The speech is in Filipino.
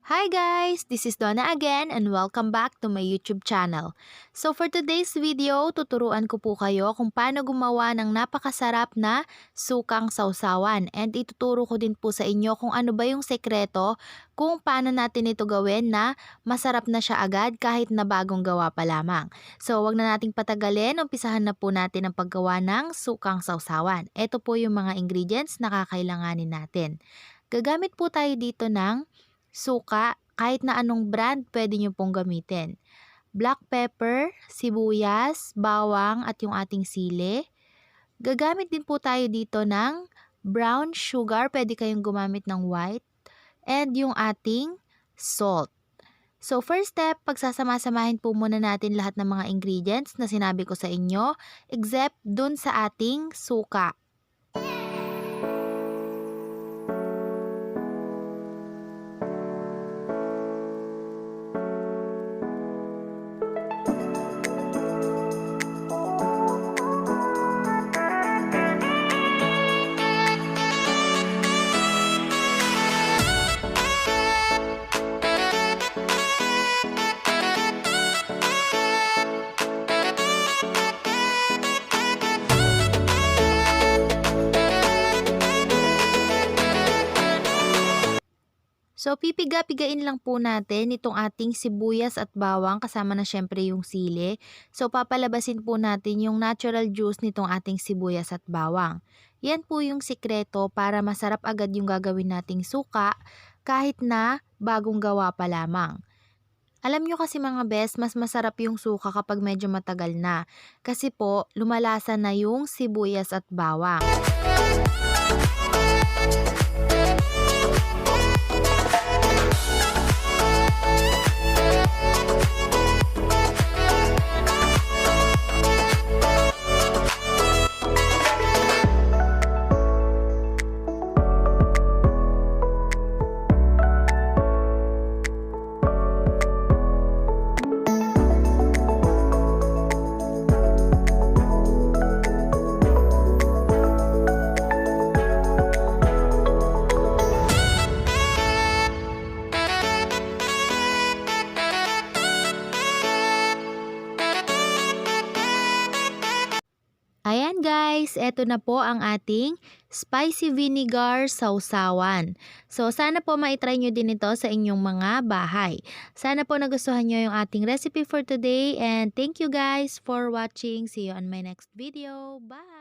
Hi guys! This is Donna again and welcome back to my YouTube channel. So for today's video, tuturuan ko po kayo kung paano gumawa ng napakasarap na sukang sausawan. And ituturo ko din po sa inyo kung ano ba yung sekreto kung paano natin ito gawin na masarap na siya agad kahit na bagong gawa pa lamang. So wag na nating patagalin, umpisahan na po natin ang paggawa ng sukang sausawan. Ito po yung mga ingredients na kakailanganin natin. Gagamit po tayo dito ng suka, kahit na anong brand pwede nyo pong gamitin. Black pepper, sibuyas, bawang at yung ating sili. Gagamit din po tayo dito ng brown sugar, pwede kayong gumamit ng white. And yung ating salt. So first step, pagsasama-samahin po muna natin lahat ng mga ingredients na sinabi ko sa inyo, except dun sa ating suka. So, pipiga-pigain lang po natin itong ating sibuyas at bawang kasama na syempre yung sili. So, papalabasin po natin yung natural juice nitong ating sibuyas at bawang. Yan po yung sikreto para masarap agad yung gagawin nating suka kahit na bagong gawa pa lamang. Alam nyo kasi mga best, mas masarap yung suka kapag medyo matagal na. Kasi po, lumalasa na yung sibuyas at bawang. Ayan guys, eto na po ang ating spicy vinegar sausawan. So sana po maitry nyo din ito sa inyong mga bahay. Sana po nagustuhan nyo yung ating recipe for today and thank you guys for watching. See you on my next video. Bye!